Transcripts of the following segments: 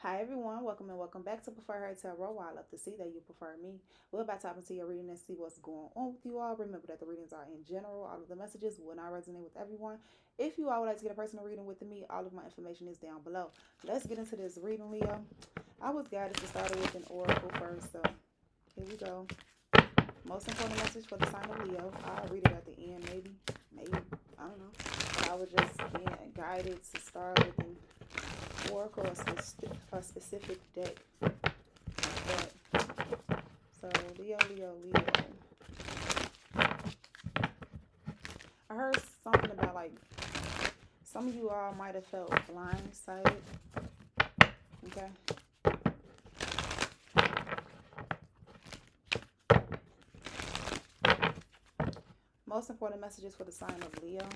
Hi everyone, welcome and welcome back to Preferher Tarot. I love to see that you prefer me. We're about to hop into your reading and see what's going on with you all. Remember that the readings are in general. All of the messages will not resonate with everyone. If you all would like to get a personal reading with me, all of my information is down below. Let's get into this reading, Leo. I was guided to start with an oracle first, so here we go. Most important message for the sign of Leo. I'll read it at the end, maybe, I don't know. But I was just being guided to start with an oracle, a specific deck. But, so Leo. I heard something about like some of you all might have felt blindsided. Okay. Most important messages for the sign of Leo.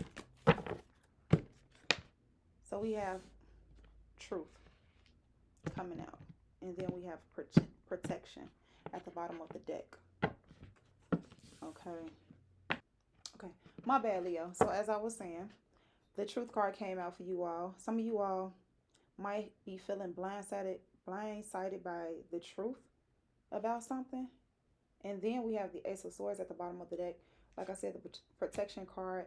So we have truth coming out, and then we have protection at the bottom of the deck. Okay, my bad, Leo. So as I was saying, the truth card came out for you all. Some of you all might be feeling blindsided by the truth about something. And then we have the Ace of Swords at the bottom of the deck. Like I said, the protection card,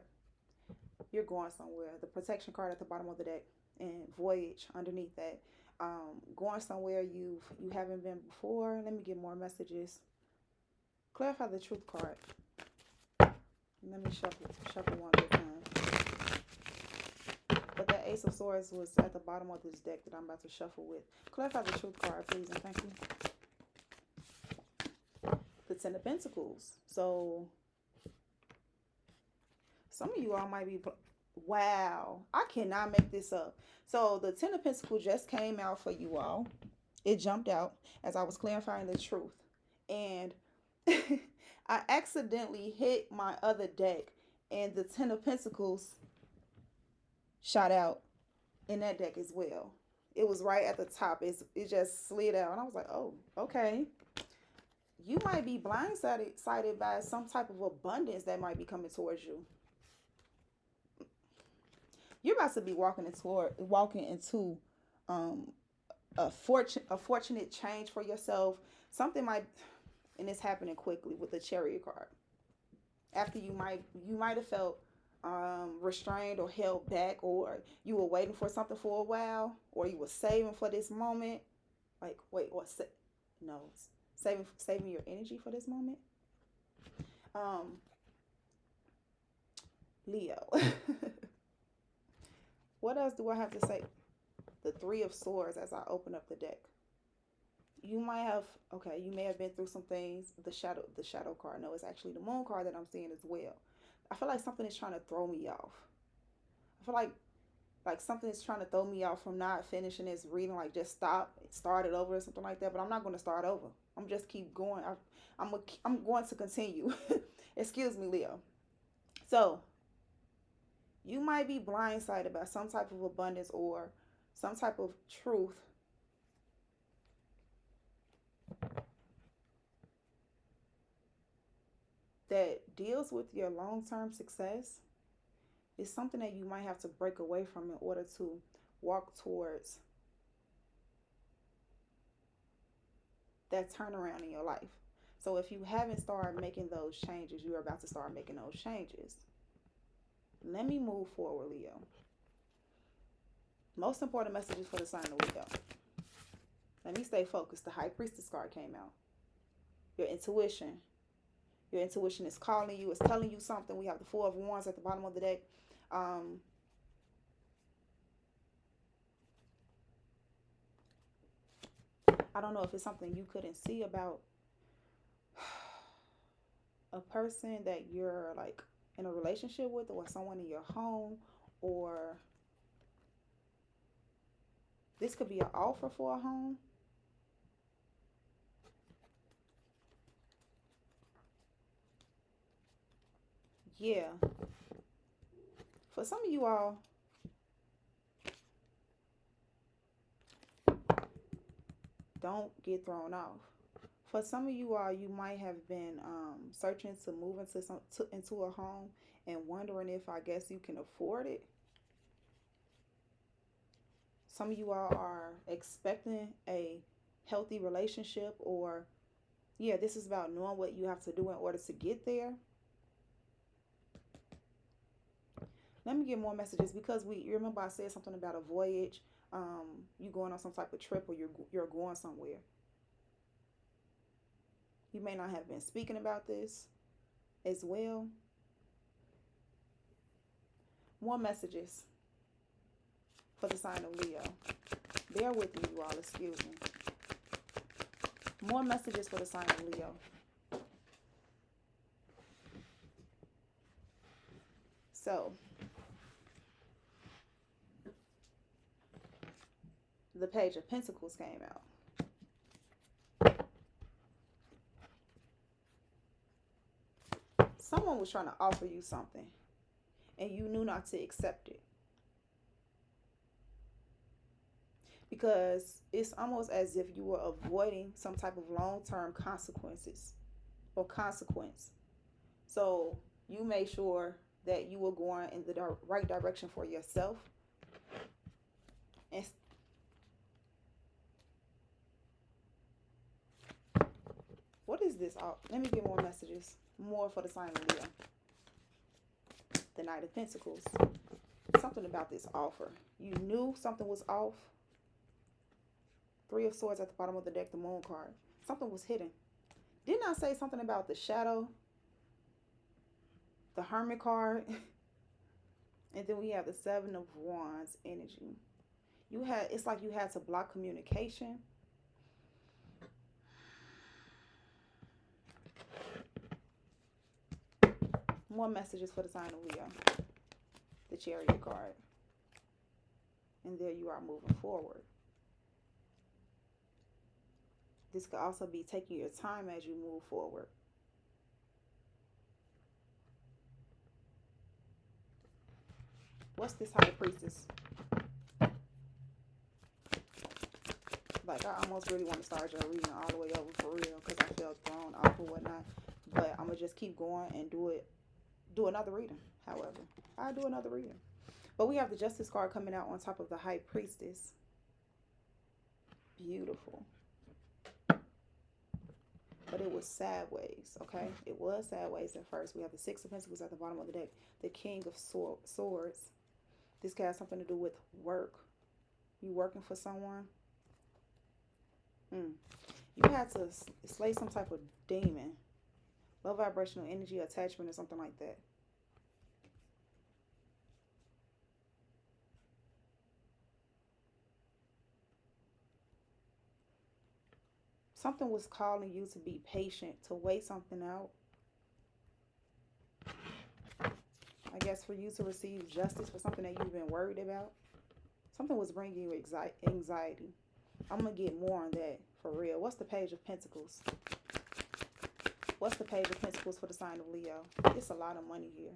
you're going somewhere. The protection card at the bottom of the deck, and voyage underneath that. Going somewhere you haven't been before. Let me get more messages. Clarify the truth card. Let me shuffle one at a time. But that Ace of Swords was at the bottom of this deck that I'm about to shuffle with. Clarify the truth card, please, and thank you. The Ten of Pentacles. So some of you all might be, wow, I cannot make this up. So the Ten of Pentacles just came out for you all. It jumped out as I was clarifying the truth. And I accidentally hit my other deck, and the Ten of Pentacles shot out in that deck as well. It was right at the top. It just slid out, and I was like, oh, okay. You might be blindsided by some type of abundance that might be coming towards you. You're about to be walking into a fortunate change for yourself. Something might, and it's happening quickly with the Chariot card. After you might have felt restrained or held back, or you were waiting for something for a while, or you were saving for this moment. Like, wait, what? No, saving your energy for this moment. Leo. What else do I have to say? The Three of Swords as I open up the deck. You may have been through some things. The shadow card. No, it's actually the Moon card that I'm seeing as well. I feel like something is trying to throw me off. I feel like something is trying to throw me off from not finishing this reading. Like, just start it over or something like that. But I'm not going to start over. I'm just keep going. I'm going to continue. Excuse me, Leo. So you might be blindsided by some type of abundance or some type of truth that deals with your long-term success. Is something that you might have to break away from in order to walk towards that turnaround in your life. So if you haven't started making those changes, you're about to start making those changes. Let me move forward, Leo. Most important messages for the sign of Leo. Let me stay focused. The High Priestess card came out. Your intuition. Your intuition is calling you. It's telling you something. We have the Four of Wands at the bottom of the deck. I don't know if it's something you couldn't see about a person that you're like in a relationship with, or someone in your home, or this could be an offer for a home. Yeah. For some of you all, don't get thrown off. For some of you all, you might have been searching to move into a home and wondering if, I guess, you can afford it. Some of you all are expecting a healthy relationship, or yeah, this is about knowing what you have to do in order to get there. Let me get more messages, because you remember I said something about a voyage. You going on some type of trip, or you're going somewhere. You may not have been speaking about this as well. More messages for the sign of Leo. Bear with me, you all. Excuse me. More messages for the sign of Leo. So, the Page of Pentacles came out. Someone was trying to offer you something, and you knew not to accept it. Because it's almost as if you were avoiding some type of long-term consequences or consequence. So you made sure that you were going in the right direction for yourself. And what is this? Let me get more messages. More for the sign of Leo. The Knight of Pentacles. Something about this offer. You knew something was off. Three of Swords at the bottom of the deck, the Moon card. Something was hidden. Didn't I say something about the Shadow? The Hermit card. And then we have the Seven of Wands energy. It's like you had to block communication. More messages for the sign of Leo. The Chariot card. And there you are, moving forward. This could also be taking your time as you move forward. What's this High Priestess? Like, I almost really want to start your reading all the way over for real, because I felt thrown off or whatnot. But I'm going to just keep going and do another reading. However, I'll do another reading. But we have the Justice card coming out on top of the High Priestess. Beautiful. But it was sideways, okay? It was sideways at first. We have the Six of Pentacles at the bottom of the deck. The King of Swords. This could have something to do with work. You working for someone? You had to slay some type of demon. Low vibrational energy, attachment, or something like that. Something was calling you to be patient, to wait something out. I guess for you to receive justice for something that you've been worried about. Something was bringing you anxiety. I'm going to get more on that for real. What's the Page of Pentacles? What's the Page of Pentacles for the sign of Leo? It's a lot of money here.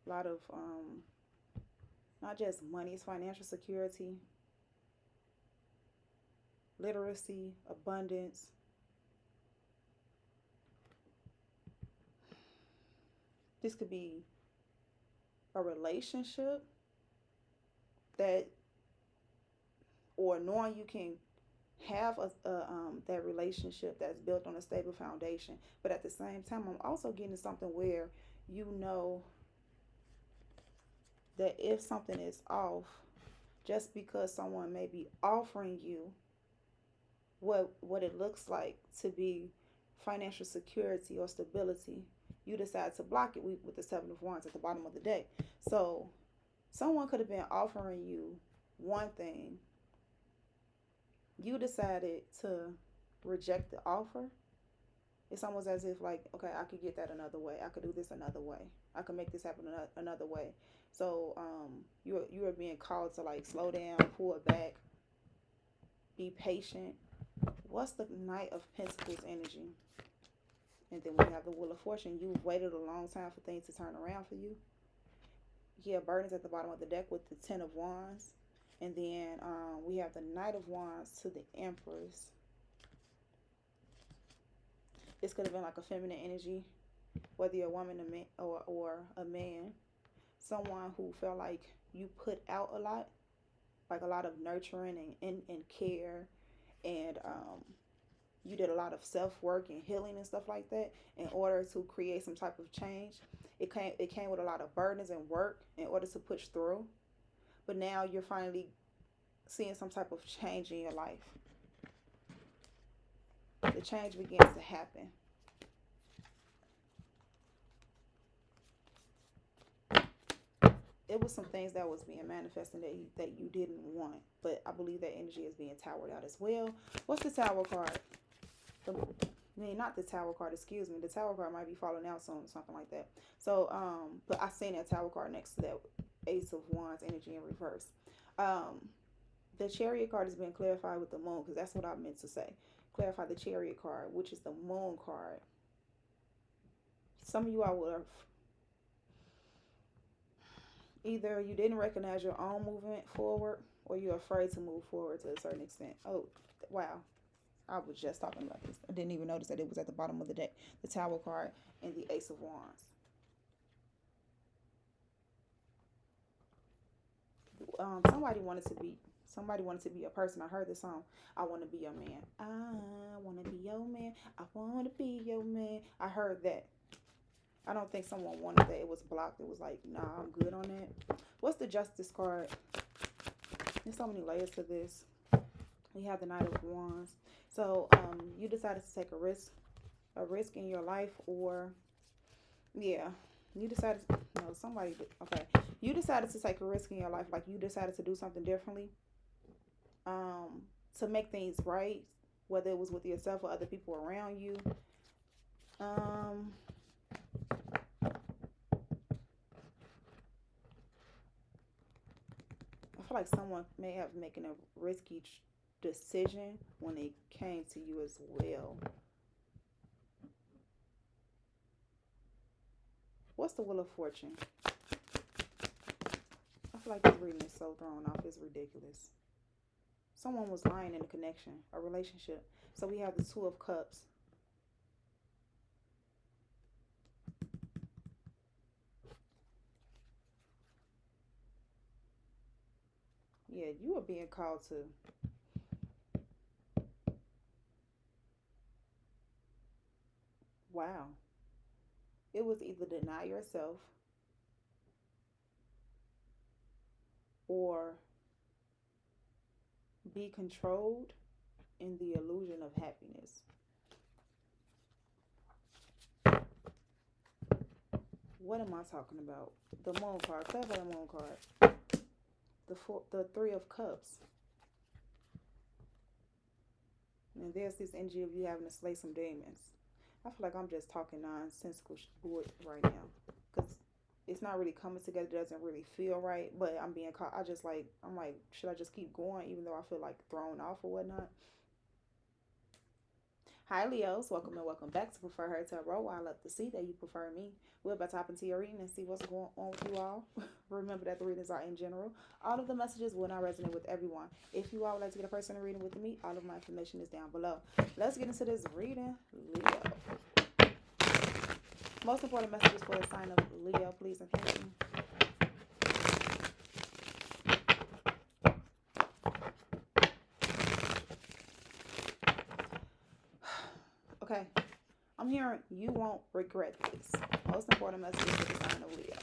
A lot of, not just money, it's financial security, literacy, abundance. This could be a relationship that, or knowing you can have that relationship that's built on a stable foundation. But at the same time, I'm also getting something where you know that if something is off, just because someone may be offering you what it looks like to be financial security or stability, you decide to block it with the Seven of Wands at the bottom of the deck. So someone could have been offering you one thing. You decided to reject the offer. It's almost as if, like, okay, I could get that another way. I could do this another way. I could make this happen another way. So you are being called to, like, slow down, pull back, be patient. What's the Knight of Pentacles energy? And then we have the Wheel of Fortune. You've waited a long time for things to turn around for you. Yeah, burdens at the bottom of the deck with the Ten of Wands. And then we have the Knight of Wands to the Empress. This could have been like a feminine energy, whether you're a woman or a man. Someone who felt like you put out a lot like a lot of nurturing and care, and you did a lot of self-work and healing and stuff like that in order to create some type of change. It came with a lot of burdens and work in order to push through, but now you're finally seeing some type of change in your life. The change begins to happen. It was some things that was being manifested that you didn't want, but I believe that energy is being towered out as well. What's the tower card? The, I mean, not the tower card, excuse me. The tower card might be falling out soon or something like that. So, but I seen that tower card next to that Ace of Wands energy in reverse. Um, the Chariot card is being clarified with the Moon, because that's what I meant to say. Clarify the Chariot card, which is the Moon card. Some of you all would have either you didn't recognize your own movement forward, or you're afraid to move forward to a certain extent. Oh, wow. I was just talking about this. I didn't even notice that it was at the bottom of the deck. The Tower card and the Ace of Wands. Somebody wanted to be a person. I heard this song. I want to be your man. I want to be your man. I want to be your man. I heard that. I don't think someone wanted that. It was blocked. It was like, nah, I'm good on that. What's the Justice card? There's so many layers to this. We have the Knight of Wands. So you decided to take a risk in your life, or yeah, you decided. No, somebody. Okay, you decided to take a risk in your life. Like you decided to do something differently, to make things right, whether it was with yourself or other people around you. Um, I feel like someone may have making a risky decision when it came to you as well. What's the Wheel of Fortune? I feel like this reading is so thrown off. It's ridiculous. Someone was lying in a connection, a relationship. So we have the Two of Cups. Yeah, you are being called to. Wow. It was either deny yourself or be controlled in the illusion of happiness. What am I talking about? The Moon card. Clarify the Moon card. The Three of Cups. And there's this energy of you having to slay some demons. I feel like I'm just talking nonsensical bull right now, because it's not really coming together. It doesn't really feel right. But I'm being caught. I'm like, should I just keep going even though I feel like thrown off or whatnot? Hi Leos, welcome and welcome back to Preferher Tarot. I love to see that you prefer me. We're about to hop into your reading and see what's going on with you all. Remember that the readings are in general. All of the messages will not resonate with everyone. If you all would like to get a personal reading with me, all of my information is down below. Let's get into this reading. Leo. Most important messages for the sign of Leo, please and thank you. Okay, I'm hearing you won't regret this. Most important message for the sign of Leo.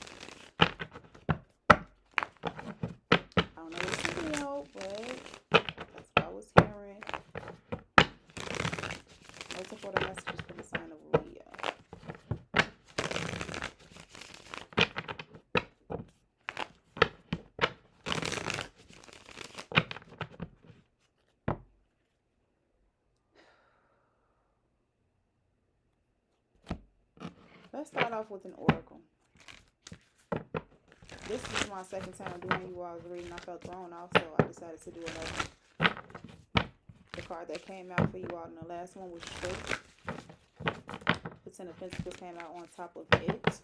I don't know what's Leo, but that's what I was hearing. Most important messages for the sign of Leo. Let's start off with an oracle. This is my second time doing you all's reading. I felt thrown off, so I decided to do another. The card that came out for you all in the last one was Truth. The Ten of Pentacles came out on top of it.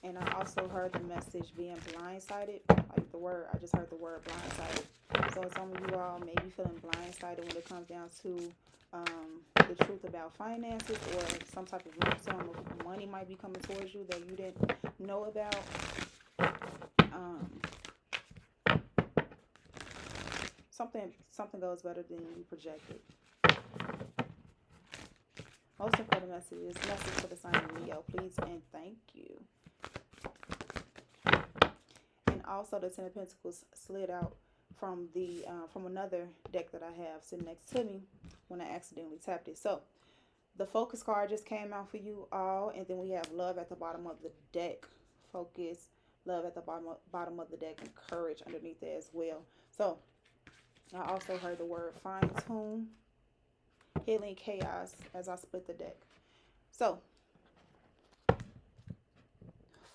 And I also heard the message being blindsided. Like the word, I just heard the word blindsided. So some of you all may be feeling blindsided when it comes down to the truth about finances, or some type of lump sum of money might be coming towards you that you didn't know about. Something goes better than you projected. Most important message for the sign of Leo, please and thank you. And also the Ten of Pentacles slid out from the from another deck that I have sitting next to me when I accidentally tapped it. So the focus card just came out for you all, and then we have love at the bottom of the deck. Focus, love at the bottom of the deck, and courage underneath it as well. So I also heard the word fine tune, healing, chaos as I split the deck. So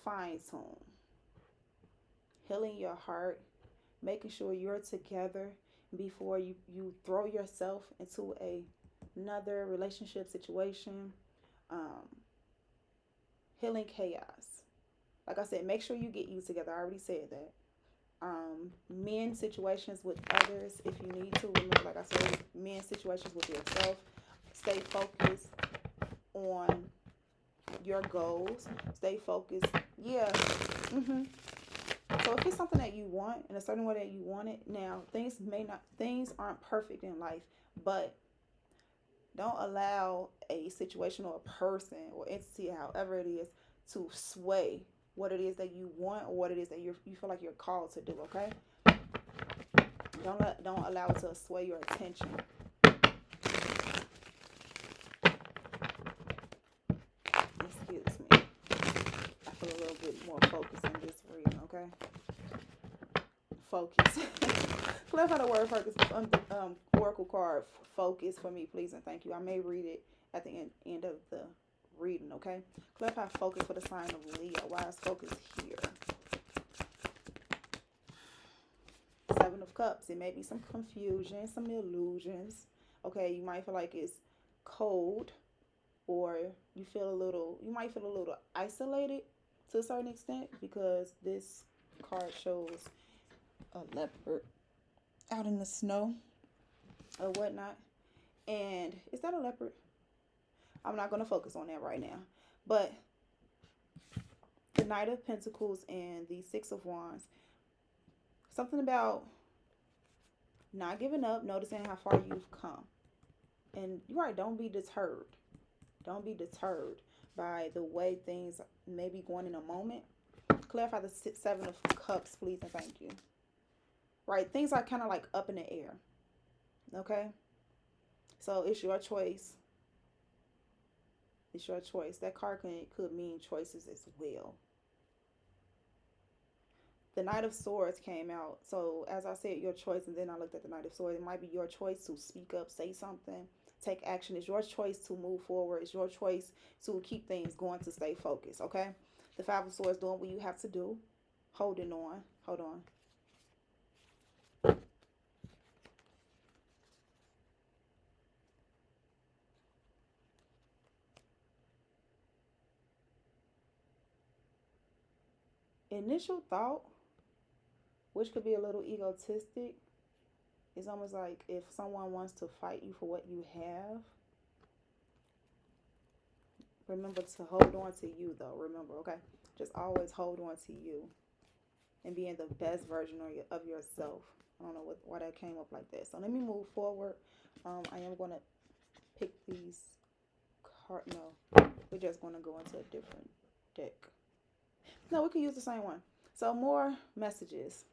fine tune, healing your heart, making sure you're together before you throw yourself into another relationship situation. Healing chaos. Like I said, make sure you get you together. I already said that. Men situations with others if you need to. Remember, like I said, men situations with yourself. Stay focused on your goals. Stay focused. Yeah. So if it's something that you want in a certain way that you want it, now things aren't perfect in life, but don't allow a situation or a person or entity, however it is, to sway what it is that you want or what it is that you feel like you're called to do. Okay, don't allow it to sway your attention. Excuse me. I feel a little bit more focused in this reading. Okay, focus. Clarify the word focus. Oracle card focus for me, please and thank you. I may read it at the end of the reading. Okay, clarify focus for the sign of Leo. Why is focus here? Seven of Cups. It may be some confusion, some illusions. Okay, you might feel like it's cold, or you might feel a little isolated to a certain extent, because this card shows a leopard out in the snow or whatnot. And is that a leopard? I'm not going to focus on that right now. But the Knight of Pentacles and the Six of Wands. Something about not giving up, noticing how far you've come. And you're right, don't be deterred. Don't be deterred by the way things may be going in a moment. Clarify the Seven of Cups, please and thank you. Right, things are kind of like up in the air. Okay? So it's your choice. It's your choice. That card could mean choices as well. The Knight of Swords came out. So as I said, your choice, and then I looked at the Knight of Swords. It might be your choice to speak up, say something, take action. It's your choice to move forward. It's your choice to keep things going, to stay focused. Okay? The Five of Swords, doing what you have to do. Holding on. Hold on. Initial thought, which could be a little egotistic, is almost like if someone wants to fight you for what you have, remember to hold on to you though. Remember, okay? Just always hold on to you and being the best version of yourself. I don't know why that came up like that. So let me move forward. I am going to pick these cards. No, we're just going to go into a different deck. No, we can use the same one. So more messages.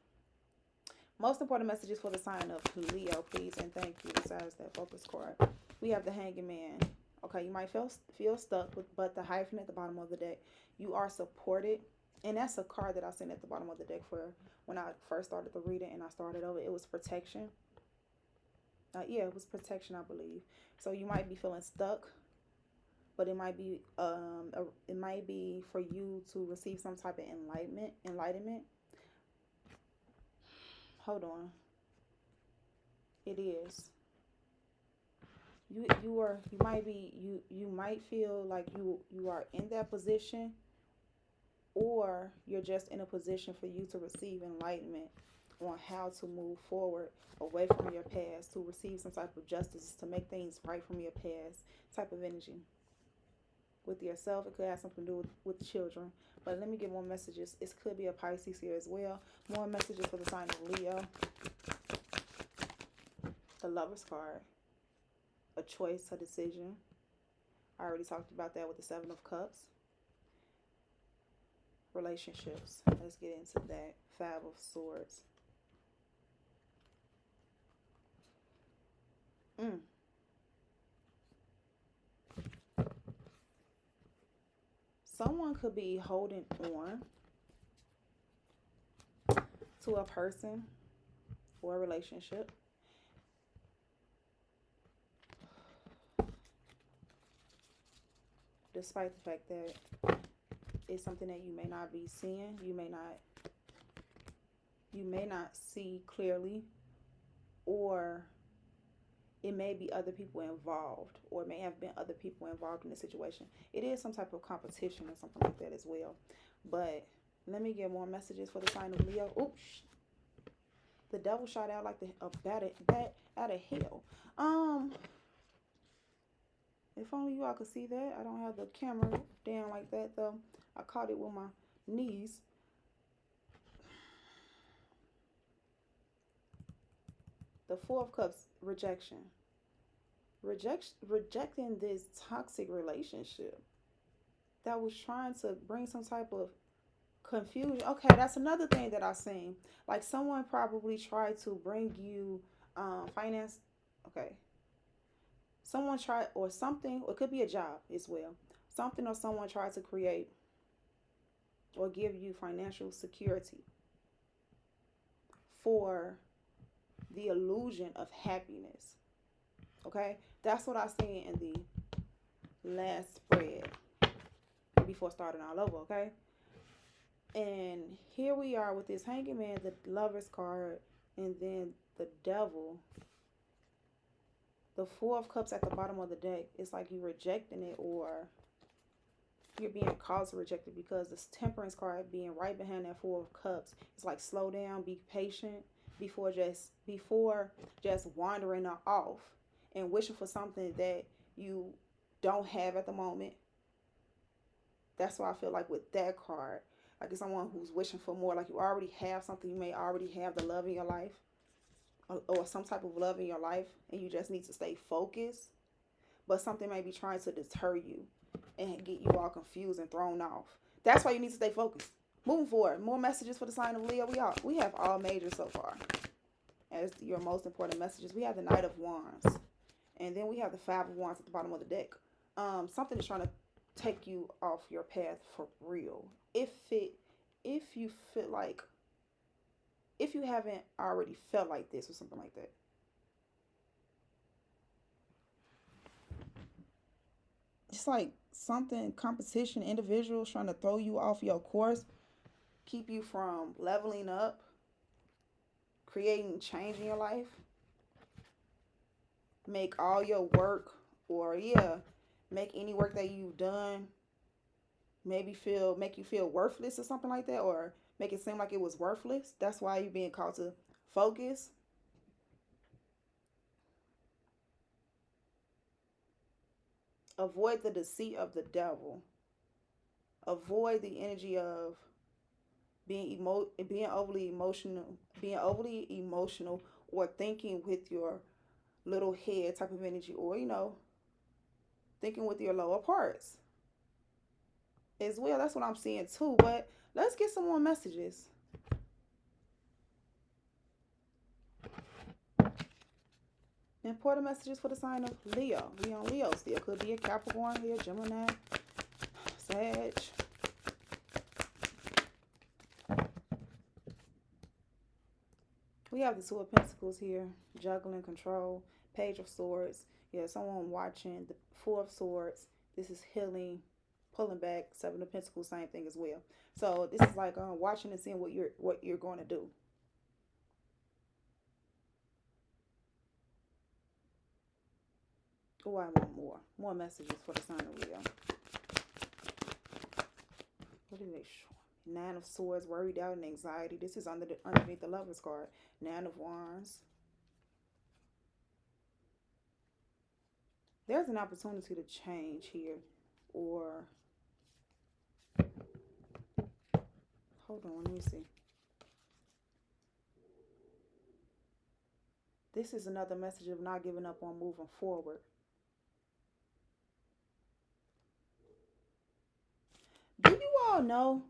Most important messages for the sign of Leo, please and thank you. Besides that focus card, we have the Hanging Man. Okay, you might feel stuck, but the Hierophant at the bottom of the deck, you are supported. And that's a card that I sent at the bottom of the deck for when I first started the reading and I started over. It was protection. Yeah, it was protection, I believe. So you might be feeling stuck, but it might be for you to receive some type of enlightenment. Hold on. It is. You might feel like you are in that position, or you're just in a position for you to receive enlightenment on how to move forward away from your past, to receive some type of justice, to make things right from your past type of energy. With yourself, it could have something to do with children. But let me get more messages. It could be a Pisces here as well. More messages for the sign of Leo. Lover's card, a choice, a decision. I already talked about that with the Seven of Cups. Relationships. Let's get into that. Five of Swords. Mm. Someone could be holding on to a person or a relationship. Despite the fact that it's something that you may not be seeing, you may not see clearly, or it may be other people involved, or it may have been other people involved in the situation. It is some type of competition or something like that as well. But let me get more messages for the sign of Leo. Oops. The devil shot out like a bat out of hell. If only you all could see that. I don't have the camera down like that though. I caught it with my knees. The Four of Cups, rejection. Rejecting this toxic relationship that was trying to bring some type of confusion. Okay, that's another thing that I've seen. Like someone probably tried to bring you finance. Okay, someone tried, or something, or it could be a job as well. Something or someone tried to create or give you financial security for the illusion of happiness. Okay, that's what I seen in the last spread before starting all over. Okay, and here we are with this Hanging Man, the Lover's card, and then the Devil. The Four of Cups at the bottom of the deck. It's like you're rejecting it, or you're being caused to reject it, because this Temperance card being right behind that Four of Cups. It's like slow down, be patient before just wandering off and wishing for something that you don't have at the moment. That's why I feel like with that card, like it's someone who's wishing for more. Like you already have something. You may already have the love in your life, or some type of love in your life, and you just need to stay focused. But something may be trying to deter you and get you all confused and thrown off. That's why you need to stay focused. Moving forward, more messages for the sign of Leo. We have all majors so far as your most important messages. We have the Knight of Wands, and then we have the Five of Wands at the bottom of the deck. Something is trying to take you off your path for real. If you feel like, if you haven't already felt like this or something like that. It's like something, competition, individuals trying to throw you off your course, keep you from leveling up, creating change in your life, make all your work, or make any work that you've done make you feel worthless or something like that, or make it seem like it was worthless. That's why you're being called to focus. Avoid the deceit of the devil. Avoid the energy of being overly emotional, or thinking with your little head type of energy, or thinking with your lower parts as well. That's what I'm seeing too. But let's get some more messages. Important messages for the sign of Leo. We on Leo still. Could be a Capricorn here, Gemini, Sag. We have the Two of Pentacles here, juggling, control, Page of Swords. Yeah, someone watching. The Four of Swords. This is healing, pulling back. Seven of Pentacles, same thing as well. So this is like watching and seeing what you're going to do. Oh, I want more messages for the sign of Leo. What is it? Nine of Swords, worry, doubt, and anxiety. This is underneath the Lover's card. Nine of Wands. There's an opportunity to change here, or hold on, let me see. This is another message of not giving up on moving forward. Do you all know?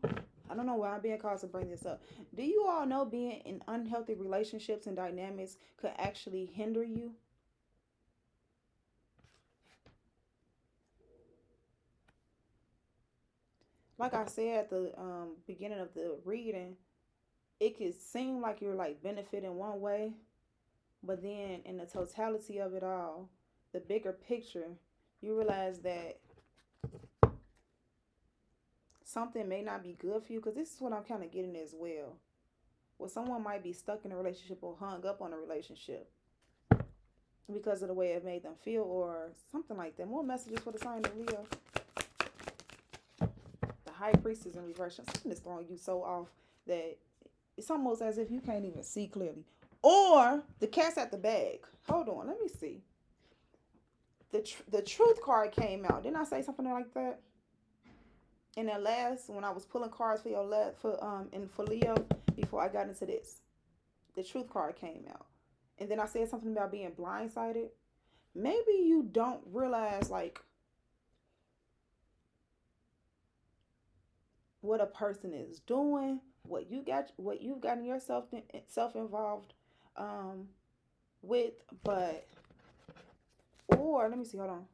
I don't know why I'm being called to bring this up. Do you all know being in unhealthy relationships and dynamics could actually hinder you? Like I said at the beginning of the reading, it could seem like you're like benefiting one way, but then in the totality of it all, the bigger picture, you realize that something may not be good for you. Because this is what I'm kind of getting as well. Well, someone might be stuck in a relationship or hung up on a relationship because of the way it made them feel or something like that. More messages for the sign of Leo. The high priestess in reverse. Something is throwing you so off that it's almost as if you can't even see clearly. Or the cat's at the bag. Hold on, let me see. The truth card came out. Didn't I say something like that? In the last, when I was pulling cards for your for Leo, before I got into this, the truth card came out, and then I said something about being blindsided. Maybe you don't realize like what a person is doing, what you've gotten yourself self involved um, with, but or let me see, hold on.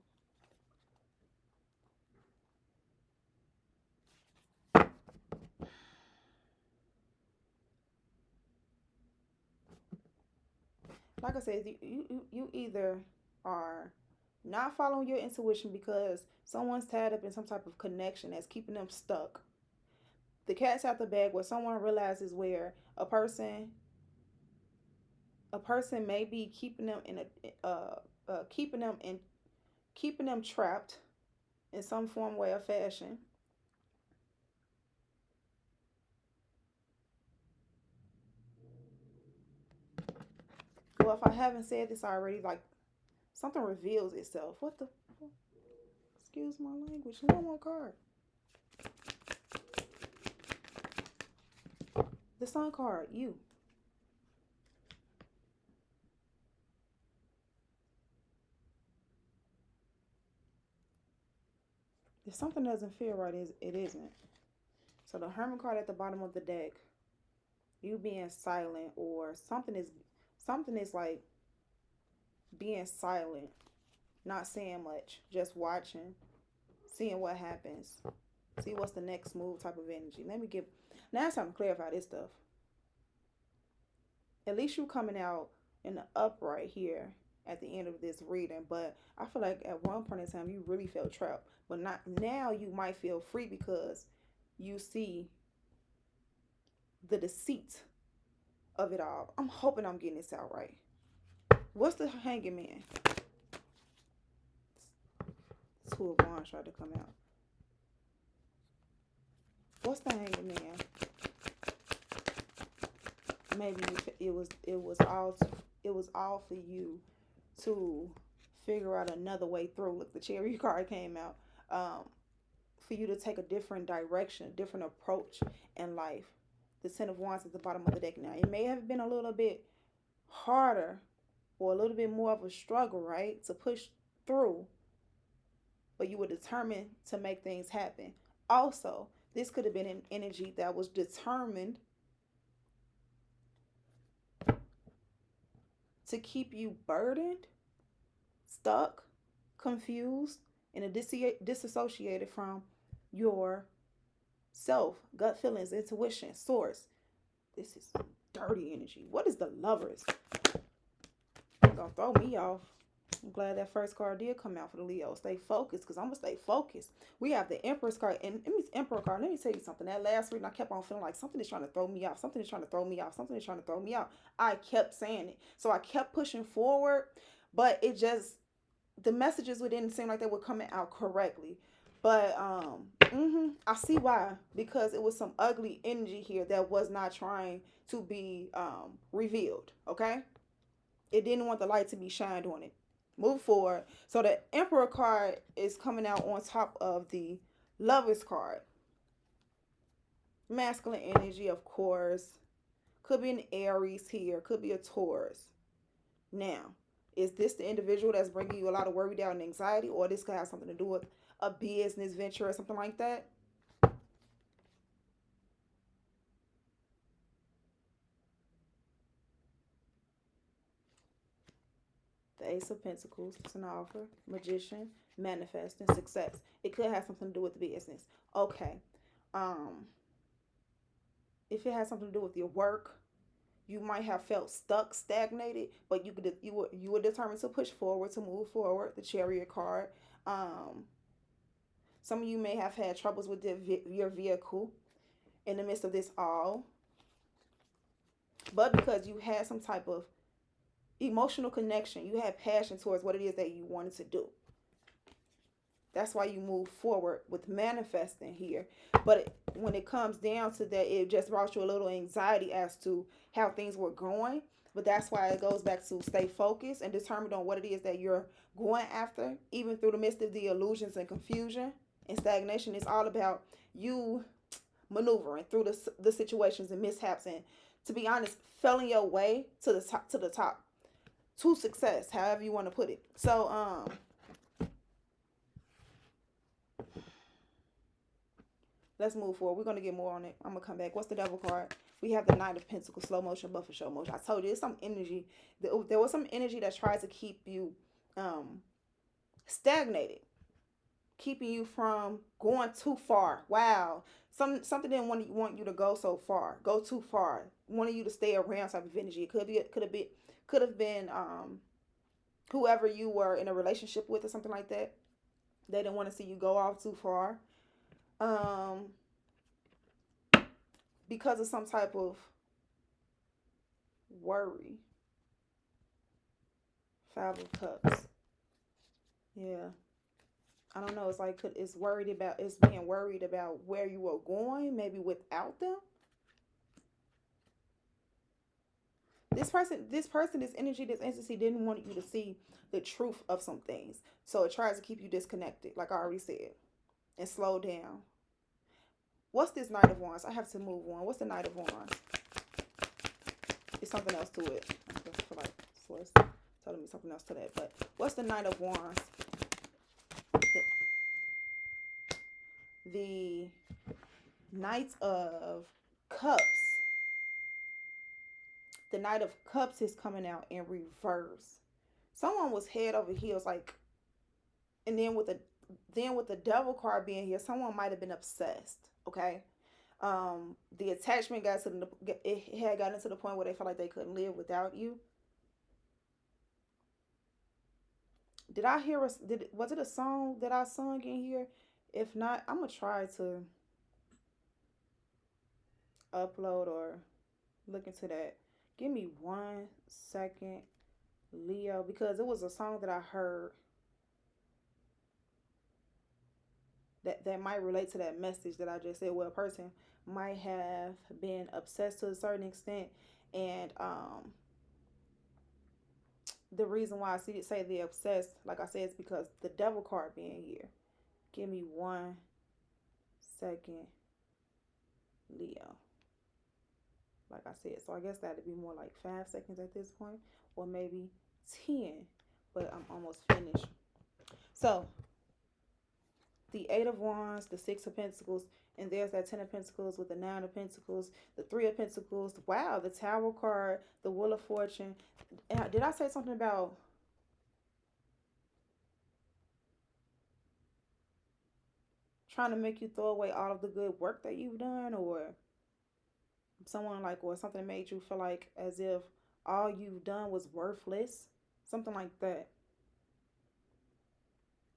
Like I said, you either are not following your intuition because someone's tied up in some type of connection that's keeping them stuck. The cat's out the bag where someone realizes where a person may be keeping them in keeping them trapped in some form, way, or fashion. Well, if I haven't said this already, like something reveals itself. What the? Excuse my language. One more card. The Sun card. You. If something doesn't feel right, it isn't. So the Hermit card at the bottom of the deck. You being silent or something is like being silent, not saying much, just watching, seeing what happens, see what's the next move type of energy. Let me give now it's time to clarify this stuff. At least you coming out in the upright here at the end of this reading, but I feel like at one point in time you really felt trapped, but not now. You might feel free because you see the deceit of it all. I'm hoping I'm getting this out right. What's the Hanging Man? Two of Wands tried to come out. What's the Hanging Man? Maybe it was all for you to figure out another way through. Look, the Chariot card came out. For you to take a different direction, a different approach in life. The Ten of Wands at the bottom of the deck now. It may have been a little bit harder or a little bit more of a struggle, right, to push through, but you were determined to make things happen. Also, this could have been an energy that was determined to keep you burdened, stuck, confused, and disassociated from your self, gut feelings, intuition, source. This is dirty energy. What is the Lovers? It's gonna throw me off. I'm glad that first card did come out for the Leo. Stay focused, because I'm gonna stay focused. We have the Empress card and Emperor card. Let me tell you something. That last reading, I kept on feeling like something is trying to throw me off. Something is trying to throw me off. Something is trying to throw me off. I kept saying it, so I kept pushing forward, but it just the messages didn't seem like they were coming out correctly. But I see why, because it was some ugly energy here that was not trying to be revealed. Okay, it didn't want the light to be shined on it. Move forward. So the Emperor card is coming out on top of the Lovers card. Masculine energy, of course. Could be an Aries here. Could be a Taurus. Now, is this the individual that's bringing you a lot of worry, doubt, and anxiety, or this could have something to do with a business venture or something like that? The Ace of Pentacles, it's an offer, Magician, manifesting, success. It could have something to do with the business. Okay. Um, if it has something to do with your work, you might have felt stuck, stagnated, but you were determined to push forward, to move forward. The Chariot card. Um, some of you may have had troubles with your vehicle in the midst of this all, but because you had some type of emotional connection, you had passion towards what it is that you wanted to do. That's why you move forward with manifesting here. But when it comes down to that, it just brought you a little anxiety as to how things were going. But that's why it goes back to stay focused and determined on what it is that you're going after, even through the midst of the illusions and confusion and stagnation. It's all about you maneuvering through the situations and mishaps, and, to be honest, felling your way to the top, to success, however you want to put it. So let's move forward. We're going to get more on it. I'm going to come back. What's the Devil card? We have the Knight of Pentacles, slow motion, buffer show motion. I told you, it's some energy. There was some energy that tries to keep you stagnated, keeping you from going too far. Wow. Something didn't want you to go so far, go too far. Wanted you to stay around type of energy. It could have been whoever you were in a relationship with or something like that. They didn't want to see you go off too far. Um, because of some type of worry. Five of Cups. Yeah. I don't know. It's like it's being worried about where you are going, maybe without them. This energy, this entity didn't want you to see the truth of some things. So it tries to keep you disconnected, like I already said, and slow down. What's this Knight of Wands? I have to move on. What's the Knight of Wands? It's something else to it. I feel like Source telling me something else to that. But what's the Knight of Wands? The Knight of Cups. The Knight of Cups is coming out in reverse. Someone was head over heels, like, and then with the Devil card being here, someone might have been obsessed. Okay, the attachment it had gotten to the point where they felt like they couldn't live without you. Did I hear us? Was it a song that I sung in here? If not, I'm gonna try to upload or look into that. Give me 1 second, Leo, because it was a song that I heard that might relate to that message that I just said. Well, a person might have been obsessed to a certain extent, and the reason why I say the obsessed, like I said, is because the Devil card being here. Give me 1 second, Leo. Like I said, so I guess that'd be more like 5 seconds at this point, or maybe 10. But I'm almost finished. So the Eight of Wands, the Six of Pentacles, and there's that Ten of Pentacles with the Nine of Pentacles, the Three of Pentacles. Wow, the Tower card, the Wheel of Fortune. Did I say something about trying to make you throw away all of the good work that you've done, or or something that made you feel like as if all you've done was worthless, something like that.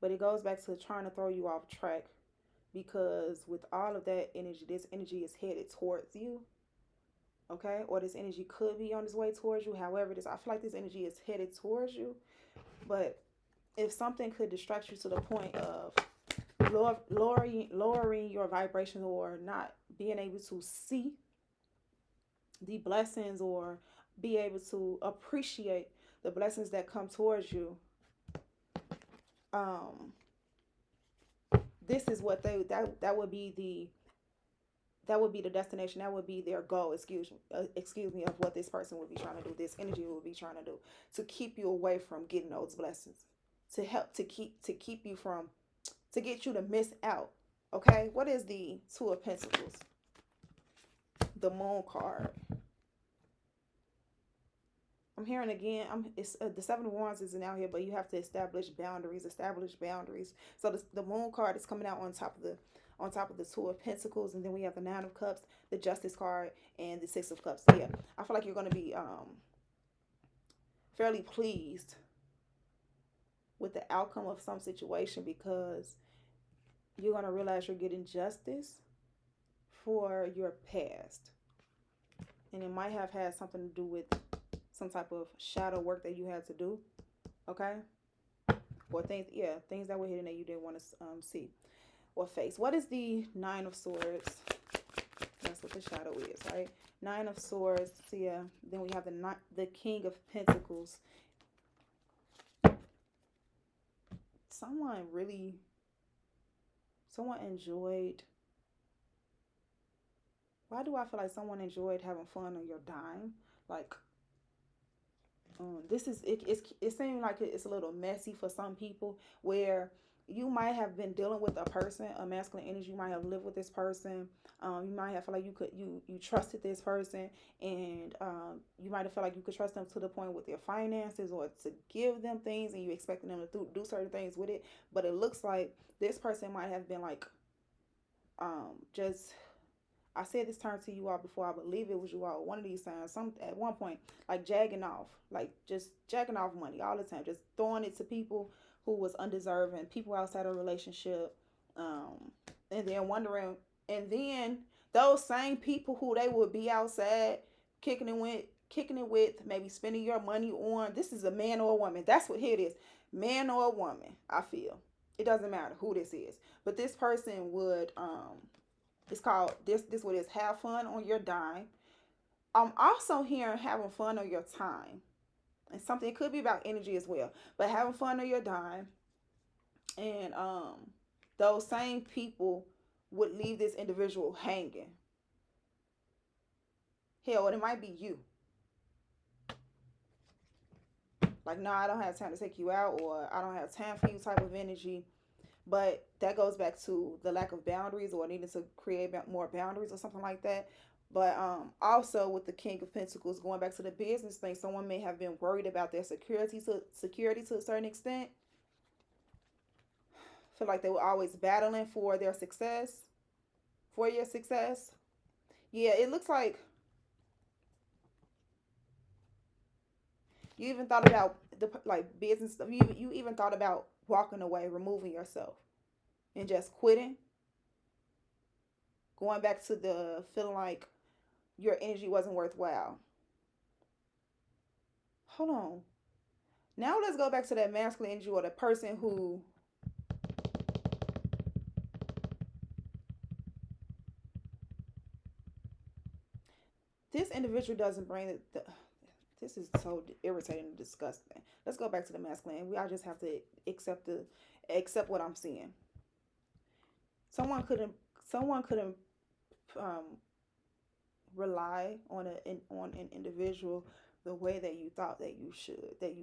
But it goes back to trying to throw you off track, because with all of that energy, this energy is headed towards you, okay? Or this energy could be on its way towards you. However, I feel like this energy is headed towards you. But if something could distract you to the point of lowering your vibration, or not being able to see the blessings, or be able to appreciate the blessings that come towards you, um this is what that would be that would be the destination. That would be their goal. Excuse me, of what this person would be trying to do. This energy would be trying to do to keep you away from getting those blessings, to help to keep you from, to get you to miss out. Okay, what is the Two of Pentacles? The Moon card. I'm hearing again. It's the Seven of Wands isn't out here, but you have to establish boundaries. Establish boundaries. So the Moon card is coming out on top of the Two of Pentacles, and then we have the Nine of Cups, the Justice card, and the Six of Cups. So yeah, I feel like you're going to be fairly pleased with the outcome of some situation, because you're going to realize you're getting justice for your past, and it might have had something to do with some type of shadow work that you had to do, okay? Or things that were hidden that you didn't want to see or face. What is the Nine of Swords? That's what the shadow is, right? Nine of Swords. So yeah, then we have the King of Pentacles. Someone enjoyed. Why do I feel like someone enjoyed having fun on your dime? Like, this is it seems like it's a little messy for some people, where you might have been dealing with a person, a masculine energy. You might have lived with this person. You might have felt like you trusted this person, and you might have felt like you could trust them to the point with their finances, or to give them things, and you expected them to do certain things with it. But it looks like this person might have been like, just, I said this term to you all before. I believe it was you all. One of these times, at one point, like jagging off, like just jacking off money all the time, just throwing it to people who was undeserving, people outside a relationship, and then wondering, and then those same people who they would be outside kicking it with, maybe spending your money on. This is a man or a woman. That's what it is, man or a woman. I feel it doesn't matter who this is, but this person would it's called this what it is, have fun on your dime. I'm also hearing having fun on your time. And something, it could be about energy as well. But having fun on your dime. And those same people would leave this individual hanging. Hell, it might be you. Like, no, I don't have time to take you out, or I don't have time for you type of energy. But that goes back to the lack of boundaries, or needing to create more boundaries or something like that. But also with the King of Pentacles, going back to the business thing, someone may have been worried about their security to a certain extent. Feel like they were always battling for their success, for your success. Yeah, it looks like you even thought about the business stuff. You even thought about walking away, removing yourself, and just quitting. Going back to the feeling like your energy wasn't worthwhile. Hold on. Now let's go back to that masculine energy, or the person who this individual doesn't bring this is so irritating and disgusting. Let's go back to the masculine. We all just have to accept what I'm seeing. Someone couldn't um, rely on an individual the way that you thought that you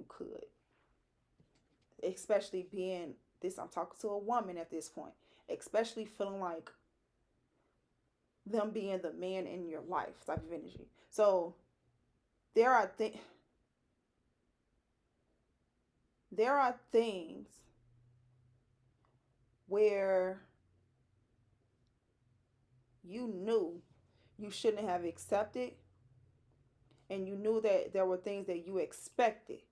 could. Especially being this, I'm talking to a woman at this point. Especially feeling like them being the man in your life type of energy. So there are things where you knew you shouldn't have accepted, and you knew that there were things that you expected,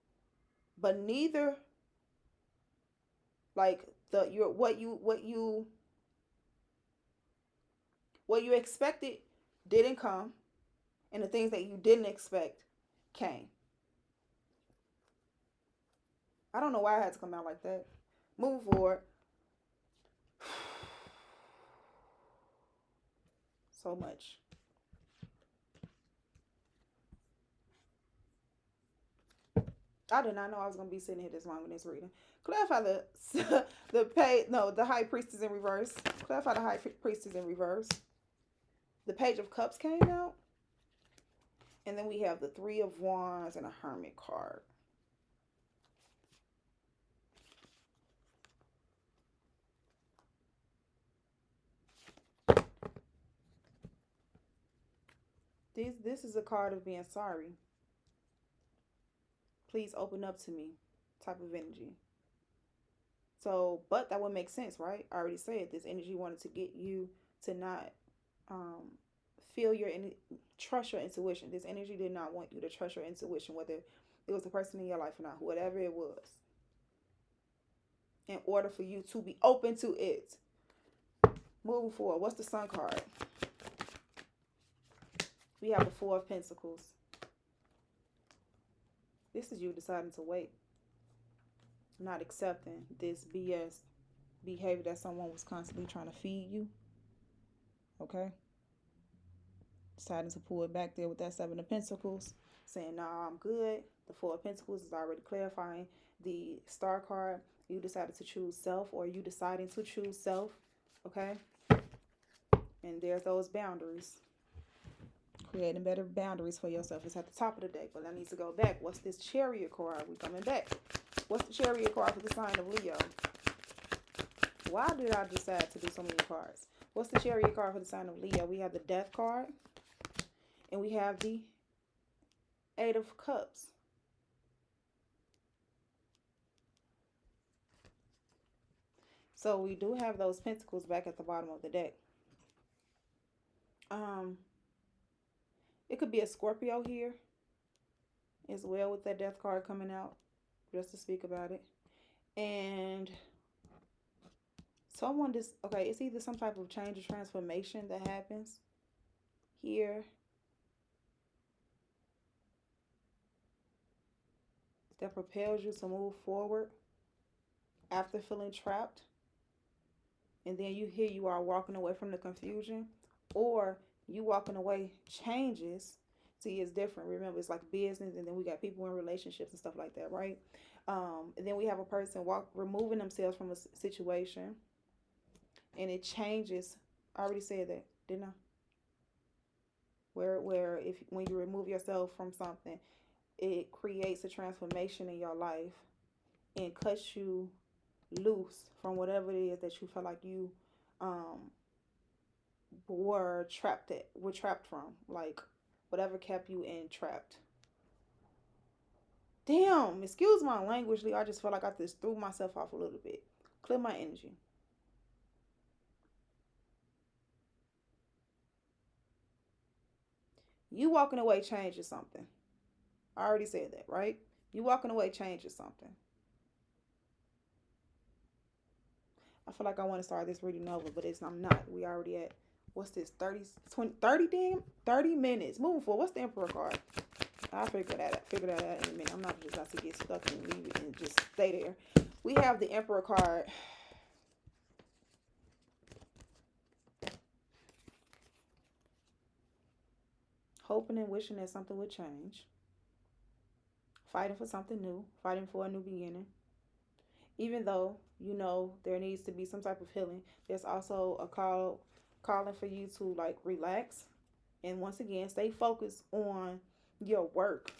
but neither, like, what you expected didn't come, and the things that you didn't expect came. I don't know why I had to come out like that. Moving forward. So much. I did not know I was gonna be sitting here this long in this reading. Clarify the High Priestess in reverse. Clarify the High Priestess in reverse. The Page of Cups came out. And then we have the Three of Wands and a Hermit card. This is a card of being sorry. Please open up to me type of energy. So, but that would make sense, right? I already said this energy wanted to get you to not um, feel your trust your intuition. This energy did not want you to trust your intuition, whether it was the person in your life or not, whatever it was, in order for you to be open to it. Moving forward, what's the Sun card? We have the Four of Pentacles. This is you deciding to wait, not accepting this BS behavior that someone was constantly trying to feed you. Okay? Deciding to pull it back there with that Seven of Pentacles, saying, nah, I'm good. The Four of Pentacles is already clarifying. The Star card, you decided to choose self, or you deciding to choose self. Okay? And there's those boundaries. Creating better boundaries for yourself. It's at the top of the deck, but that needs to go back. What's this Chariot card? We coming back. What's the Chariot card for the sign of Leo? Why did I decide to do so many cards? What's the Chariot card for the sign of Leo? We have the Death card. And we have the Eight of Cups. So we do have those pentacles back at the bottom of the deck. It could be a Scorpio here as well, with that Death card coming out, just to speak about it. And someone just, okay, it's either some type of change or transformation that happens here. That propels you to move forward after feeling trapped. And then you are walking away from the confusion, or you walking away changes. See, it's different. Remember, it's like business, and then we got people in relationships and stuff like that, right? And then we have a person removing themselves from a situation, and it changes. I already said that, didn't I? Where when you remove yourself from something, it creates a transformation in your life and cuts you loose from whatever it is that you feel like you were trapped from, like whatever kept you trapped. Damn, excuse my language, Lee. I just feel like I just threw myself off a little bit. Clear my energy. You walking away changes something. I already said that, right? You walking away changes something. I feel like I want to start this reading over, but I'm not. We already at, what's this, 30 minutes. Moving forward, what's the Emperor card? I'll figure that out in a minute. I'm not just about to get stuck and leave it and just stay there. We have the Emperor card. Hoping and wishing that something would change. Fighting for something new. Fighting for a new beginning. Even though you know there needs to be some type of healing, there's also a calling for you to like relax and once again stay focused on your work.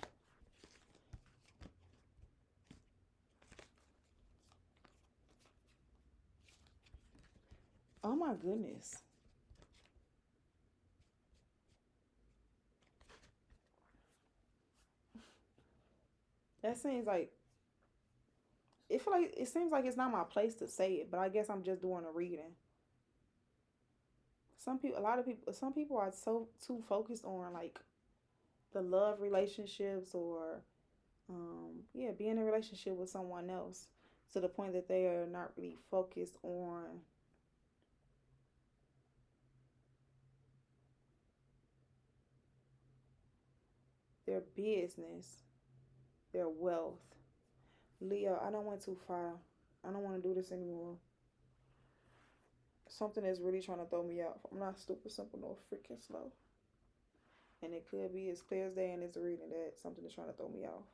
Oh my goodness. That seems like it seems like it's not my place to say it, but I guess I'm just doing a reading. Some people are so too focused on like the love relationships or being in a relationship with someone else to the point that they are not really focused on their business, their wealth. Leo, I don't went too far. I don't want to do this anymore. Something is really trying to throw me off. I'm not stupid, simple, nor freaking slow. And it could be as clear as day in this reading that something is trying to throw me off.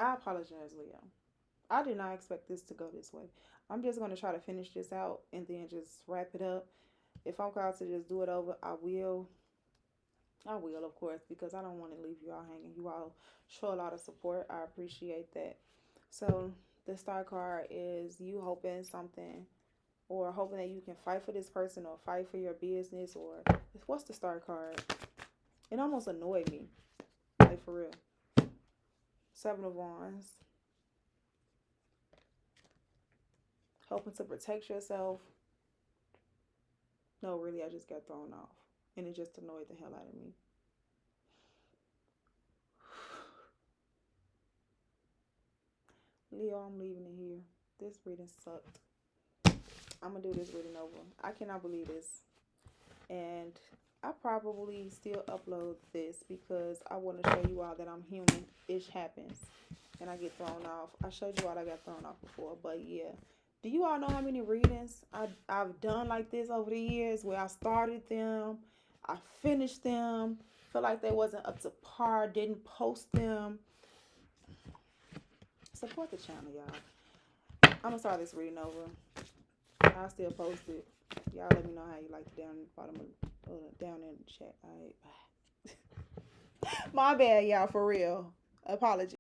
I apologize, Leo. I did not expect this to go this way. I'm just going to try to finish this out and then just wrap it up. If I'm called to just do it over, I will. I will, of course, because I don't want to leave you all hanging. You all show a lot of support. I appreciate that. So, the star card is you hoping something or hoping that you can fight for this person or fight for your business or what's the star card? It almost annoyed me. Like for real. Seven of Wands. Hoping to protect yourself. No, really, I just got thrown off. And it just annoyed the hell out of me. Leo, I'm leaving it here. This reading sucked. I'm gonna do this reading over. I cannot believe this. And I probably still upload this because I want to show you all that I'm human. It happens. And I get thrown off. I showed you all I got thrown off before. But yeah. Do you all know how many readings I've done like this over the years where I started them, I finished them, feel like they wasn't up to par, didn't post them. Support the channel, y'all. I'm gonna start this reading over. I'll still post it. Y'all let me know how you like it down in the bottom of down in the chat. All right, bye. My bad, y'all, for real. Apologies.